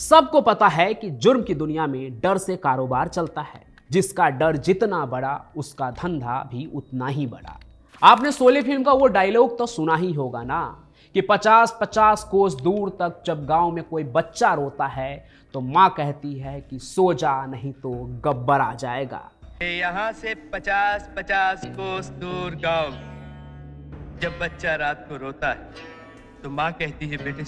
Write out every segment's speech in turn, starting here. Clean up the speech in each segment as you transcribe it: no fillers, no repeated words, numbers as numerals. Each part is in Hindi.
सबको पता है कि जुर्म की दुनिया में डर से कारोबार चलता है। जिसका डर जितना बड़ा उसका धंधा भी उतना ही बड़ा। आपने शोले फिल्म का वो डायलॉग तो सुना ही होगा ना कि 50-50 कोस दूर तक जब गांव में कोई बच्चा रोता है तो माँ कहती है कि सो जा नहीं तो गब्बर आ जाएगा। यहाँ से 50-50 कोस दूर गांव, जब बच्चा रात को रोता है तो माँ कहती है बेटे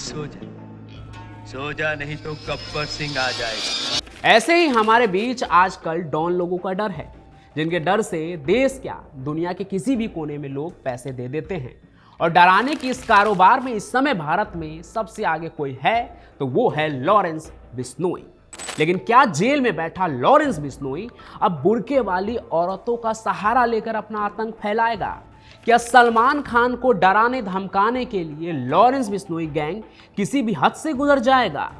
सो जा नहीं तो गब्बर सिंह आ जाएगा। ऐसे ही हमारे बीच आजकल डॉन लोगों का डर है, जिनके डर से देश क्या दुनिया के किसी भी कोने में लोग पैसे दे देते हैं। और डराने की इस कारोबार में इस समय भारत में सबसे आगे कोई है तो वो है लॉरेंस बिश्नोई। लेकिन क्या जेल में बैठा लॉरेंस बिश्नोई अब बुर्के वाली औरतों का सहारा लेकर अपना आतंक फैलाएगा? क्या सलमान खान को डराने धमकाने के लिए लॉरेंस बिश्नोई गैंग किसी भी हद से गुजर जाएगा?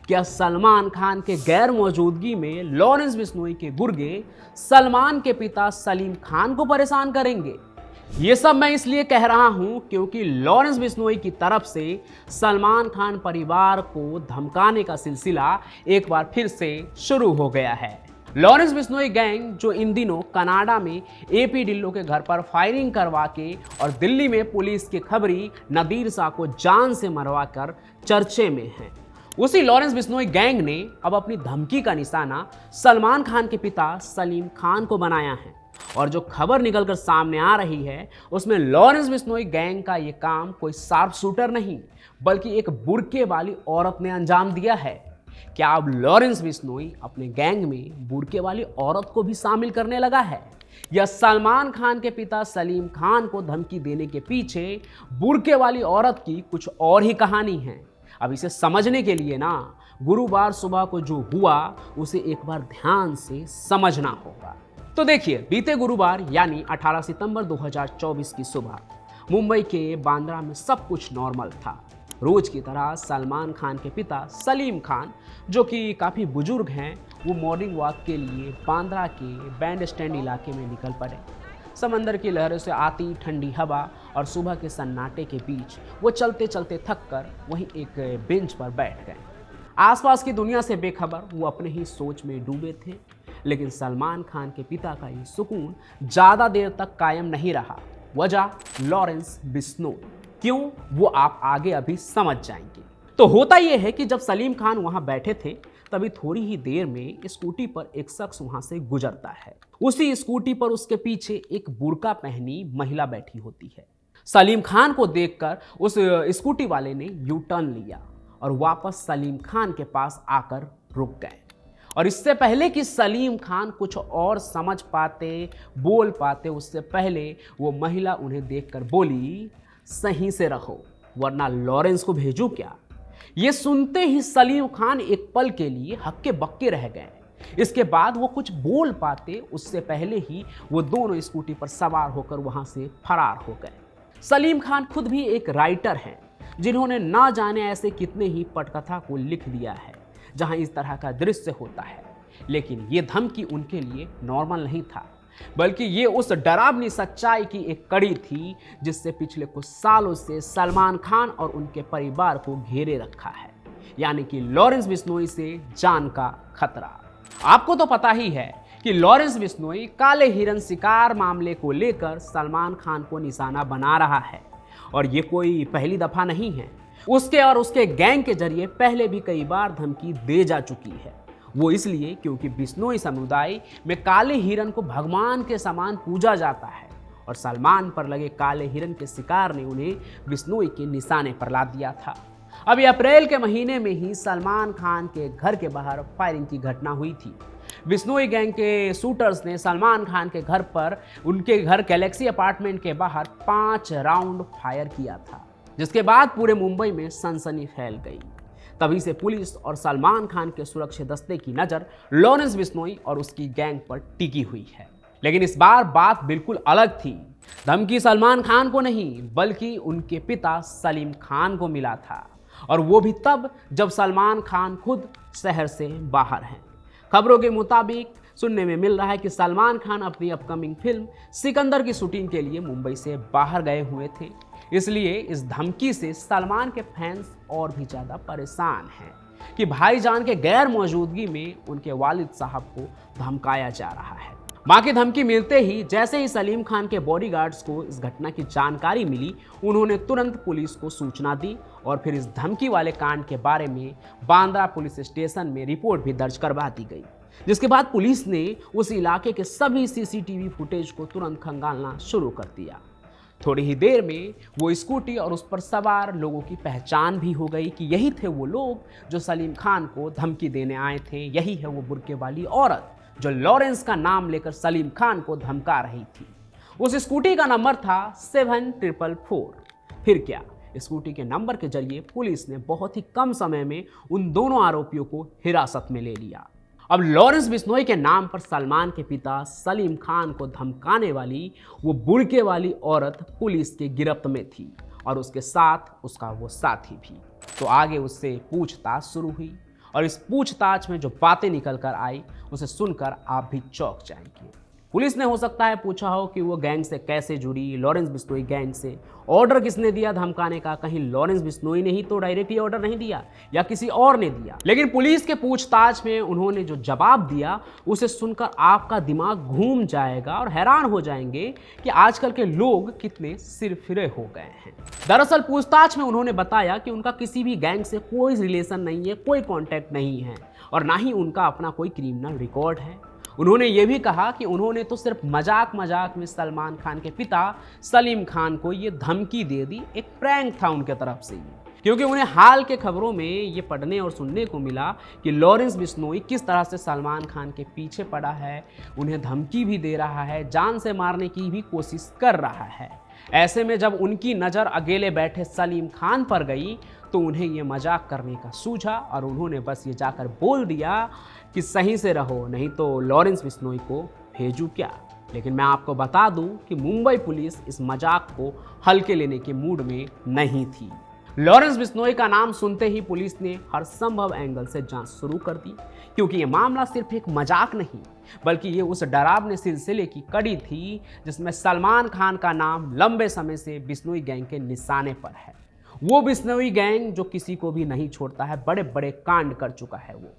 क्या सलमान खान के गैर मौजूदगी में लॉरेंस बिश्नोई के गुर्गे सलमान के पिता सलीम खान को परेशान करेंगे? ये सब मैं इसलिए कह रहा हूं क्योंकि लॉरेंस बिश्नोई की तरफ से सलमान खान परिवार को धमकाने का सिलसिला एक बार फिर से शुरू हो गया है। लॉरेंस बिश्नोई गैंग जो इन दिनों कनाडा में एपी ढिल्लों के घर पर फायरिंग करवा के और दिल्ली में पुलिस के खबरी नदीर शाह को जान से मरवा कर चर्चे में है, उसी लॉरेंस बिश्नोई गैंग ने अब अपनी धमकी का निशाना सलमान खान के पिता सलीम खान को बनाया है। और जो खबर निकलकर सामने आ रही है उसमें लॉरेंस बिश्नोई गैंग का ये काम कोई शार्प शूटर नहीं बल्कि एक बुर्के वाली औरत ने अंजाम दिया है। क्या अब लॉरेंस बिश्नोई अपने गैंग में बुर्के वाली औरत को भी शामिल करने लगा है, या सलमान खान के पिता सलीम खान को धमकी देने के पीछे बुर्के वाली औरत की कुछ और ही कहानी है? अब इसे समझने के लिए ना गुरुवार सुबह को जो हुआ उसे एक बार ध्यान से समझना होगा। तो देखिए, बीते गुरुवार यानी 18 सितंबर 2024 की सुबह मुंबई के बांद्रा में सब कुछ नॉर्मल था। रोज की तरह सलमान खान के पिता सलीम खान, जो कि काफ़ी बुजुर्ग हैं, वो मॉर्निंग वॉक के लिए बांद्रा के बैंड स्टैंड इलाके में निकल पड़े। समंदर की लहरों से आती ठंडी हवा और सुबह के सन्नाटे के बीच वो चलते चलते थक कर वहीं एक बेंच पर बैठ गए। आसपास की दुनिया से बेखबर वो अपने ही सोच में डूबे थे। लेकिन सलमान खान के पिता का ये सुकून ज़्यादा देर तक कायम नहीं रहा। वजह लॉरेंस बिश्नोई। क्यों, वो आप आगे अभी समझ जाएंगे। तो होता यह है कि जब सलीम खान वहां बैठे थे तभी थोड़ी ही देर में स्कूटी पर एक शख्स वहां से गुजरता है। उसी स्कूटी पर उसके पीछे एक बुर्का पहनी महिला बैठी होती है। सलीम खान को देखकर उस स्कूटी वाले ने यू टर्न लिया और वापस सलीम खान के पास आकर रुक गए। और इससे पहले कि सलीम खान कुछ और समझ पाते, बोल पाते, उससे पहले वो महिला उन्हें देखकर बोली, सही से रहो वरना लॉरेंस को भेजूं क्या? ये सुनते ही सलीम खान एक पल के लिए हक्के बक्के रह गए। इसके बाद वो कुछ बोल पाते उससे पहले ही वो दोनों स्कूटी पर सवार होकर वहां से फरार हो गए। सलीम खान खुद भी एक राइटर हैं जिन्होंने ना जाने ऐसे कितने ही पटकथा को लिख दिया है जहां इस तरह का दृश्य होता है। लेकिन ये धमकी उनके लिए नॉर्मल नहीं था, बल्कि ये उस डरावनी सच्चाई की एक कड़ी थी जिससे पिछले कुछ सालों से सलमान खान और उनके परिवार को घेरे रखा है, यानी कि लॉरेंस बिश्नोई से जान का खतरा। आपको तो पता ही है कि लॉरेंस बिश्नोई काले हिरन शिकार मामले को लेकर सलमान खान को निशाना बना रहा है। और ये कोई पहली दफा नहीं है, उसके और उसके गैंग के जरिए पहले भी कई बार धमकी दे जा चुकी है। वो इसलिए क्योंकि बिश्नोई समुदाय में काले हिरन को भगवान के समान पूजा जाता है और सलमान पर लगे काले हिरन के शिकार ने उन्हें बिश्नोई के निशाने पर ला दिया था। अभी अप्रैल के महीने में ही सलमान खान के घर के बाहर फायरिंग की घटना हुई थी। बिश्नोई गैंग के शूटर्स ने सलमान खान के घर पर उनके घर गैलेक्सी अपार्टमेंट के बाहर 5 राउंड फायर किया था, जिसके बाद पूरे मुंबई में सनसनी फैल गई। तभी से पुलिस और सलमान खान के सुरक्षा दस्ते की नज़र लॉरेंस बिश्नोई और उसकी गैंग पर टिकी हुई है। लेकिन इस बार बात बिल्कुल अलग थी। धमकी सलमान खान को नहीं बल्कि उनके पिता सलीम खान को मिला था, और वो भी तब जब सलमान खान खुद शहर से बाहर हैं। खबरों के मुताबिक सुनने में मिल रहा है कि सलमान खान अपनी अपकमिंग फिल्म सिकंदर की शूटिंग के लिए मुंबई से बाहर गए हुए थे। इसलिए इस धमकी से सलमान के फैंस और भी ज़्यादा परेशान हैं। कि भाईजान के गैर मौजूदगी में उनके वालिद साहब को धमकाया जा रहा है। मां की धमकी मिलते ही जैसे ही सलीम खान के बॉडीगार्ड्स को इस घटना की जानकारी मिली, उन्होंने तुरंत पुलिस को सूचना दी और फिर इस धमकी वाले कांड के बारे में बांद्रा पुलिस स्टेशन में रिपोर्ट भी दर्ज करवा दी गई, जिसके बाद पुलिस ने उस इलाके के सभी सीसीटीवी फुटेज को तुरंत खंगालना शुरू कर दिया। थोड़ी ही देर में वो स्कूटी और उस पर सवार लोगों की पहचान भी हो गई कि यही थे वो लोग जो सलीम खान को धमकी देने आए थे। यही है वो बुर्के वाली औरत जो लॉरेंस का नाम लेकर सलीम खान को धमका रही थी। उस स्कूटी का नंबर था 7444। फिर क्या, स्कूटी के नंबर के जरिए पुलिस ने बहुत ही कम समय में उन दोनों आरोपियों को हिरासत में ले लिया। अब लॉरेंस बिश्नोई के नाम पर सलमान के पिता सलीम खान को धमकाने वाली वो बुर्के वाली औरत पुलिस के गिरफ्त में थी और उसके साथ उसका वो साथी भी। तो आगे उससे पूछताछ शुरू हुई और इस पूछताछ में जो बातें निकल कर आई उसे सुनकर आप भी चौंक जाएंगे। पुलिस ने हो सकता है पूछा हो कि वो गैंग से कैसे जुड़ी, लॉरेंस बिश्नोई गैंग से, ऑर्डर किसने दिया धमकाने का, कहीं लॉरेंस बिश्नोई ने ही तो डायरेक्टली ऑर्डर नहीं दिया या किसी और ने दिया। लेकिन पुलिस के पूछताछ में उन्होंने जो जवाब दिया उसे सुनकर आपका दिमाग घूम जाएगा और हैरान हो जाएंगे कि आजकल के लोग कितने सिरफिरे हो गए हैं। दरअसल पूछताछ में उन्होंने बताया कि उनका किसी भी गैंग से कोई रिलेशन नहीं है, कोई कॉन्टैक्ट नहीं है और ना ही उनका अपना कोई क्रिमिनल रिकॉर्ड है। उन्होंने ये भी कहा कि उन्होंने तो सिर्फ मजाक मजाक में सलमान खान के पिता सलीम खान को ये धमकी दे दी, एक प्रैंक था उनके तरफ से ये, क्योंकि उन्हें हाल के खबरों में ये पढ़ने और सुनने को मिला कि लॉरेंस बिश्नोई किस तरह से सलमान खान के पीछे पड़ा है, उन्हें धमकी भी दे रहा है, जान से मारने की भी कोशिश कर रहा है। ऐसे में जब उनकी नज़र अकेले बैठे सलीम खान पर गई तो उन्हें ये मजाक करने का सूझा और उन्होंने बस ये जाकर बोल दिया कि सही से रहो नहीं तो लॉरेंस बिश्नोई को भेजूं क्या। लेकिन मैं आपको बता दूं कि मुंबई पुलिस इस मजाक को हल्के लेने के मूड में नहीं थी। लॉरेंस बिश्नोई का नाम सुनते ही पुलिस ने हर संभव एंगल से जांच शुरू कर दी, क्योंकि ये मामला सिर्फ एक मजाक नहीं बल्कि ये उस डरावने सिलसिले की कड़ी थी जिसमें सलमान खान का नाम लंबे समय से बिश्नोई गैंग के निशाने पर है। वो बिश्नोई गैंग जो किसी को भी नहीं छोड़ता है, बड़े बड़े कांड कर चुका है। वो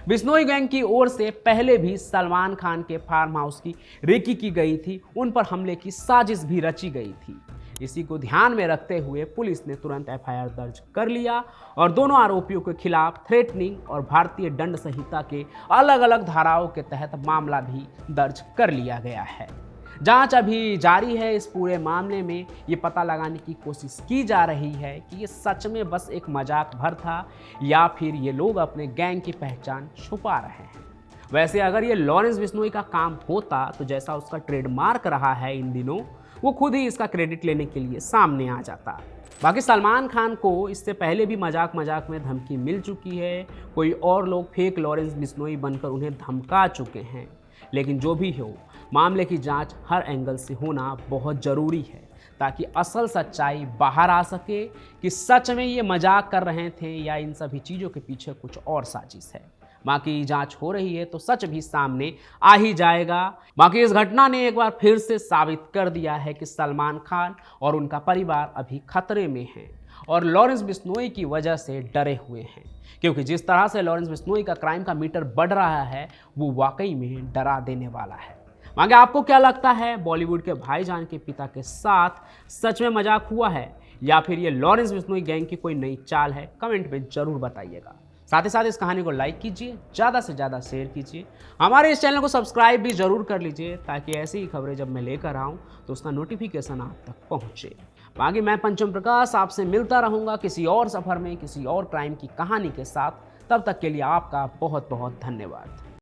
बिश्नोई गैंग की ओर से पहले भी सलमान खान के फार्म हाउस की रेकी की गई थी, उन पर हमले की साजिश भी रची गई थी। इसी को ध्यान में रखते हुए पुलिस ने तुरंत एफआईआर दर्ज कर लिया और दोनों आरोपियों के खिलाफ थ्रेटनिंग और भारतीय दंड संहिता के अलग अलग धाराओं के तहत मामला भी दर्ज कर लिया गया है। जांच अभी जारी है। इस पूरे मामले में ये पता लगाने की कोशिश की जा रही है कि ये सच में बस एक मजाक भर था या फिर ये लोग अपने गैंग की पहचान छुपा रहे हैं। वैसे अगर ये लॉरेंस बिश्नोई का काम होता तो जैसा उसका ट्रेडमार्क रहा है इन दिनों, वो खुद ही इसका क्रेडिट लेने के लिए सामने आ जाता। बाकी सलमान खान को इससे पहले भी मजाक मजाक में धमकी मिल चुकी है, कोई और लोग फेक लॉरेंस बिश्नोई बनकर उन्हें धमका चुके हैं। लेकिन जो भी हो, मामले की जांच हर एंगल से होना बहुत ज़रूरी है ताकि असल सच्चाई बाहर आ सके कि सच में ये मजाक कर रहे थे या इन सभी चीज़ों के पीछे कुछ और साजिश है। बाकी जांच हो रही है तो सच भी सामने आ ही जाएगा। बाकी इस घटना ने एक बार फिर से साबित कर दिया है कि सलमान खान और उनका परिवार अभी खतरे में हैं और लॉरेंस बिश्नोई की वजह से डरे हुए हैं, क्योंकि जिस तरह से लॉरेंस बिश्नोई का क्राइम का मीटर बढ़ रहा है वो वाकई में डरा देने वाला है। आगे आपको क्या लगता है, बॉलीवुड के भाईजान के पिता के साथ सच में मजाक हुआ है या फिर ये लॉरेंस बिश्नोई गैंग की कोई नई चाल है? कमेंट में जरूर बताइएगा। साथ ही साथ इस कहानी को लाइक कीजिए, ज़्यादा से ज़्यादा शेयर कीजिए, हमारे इस चैनल को सब्सक्राइब भी जरूर कर लीजिए ताकि ऐसी ही खबरें जब मैं लेकर आऊँ तो उसका नोटिफिकेशन आप तक पहुँचे। बाकी मैं पंचम प्रकाश आपसे मिलता रहूँगा किसी और सफ़र में किसी और क्राइम की कहानी के साथ। तब तक के लिए आपका बहुत बहुत धन्यवाद।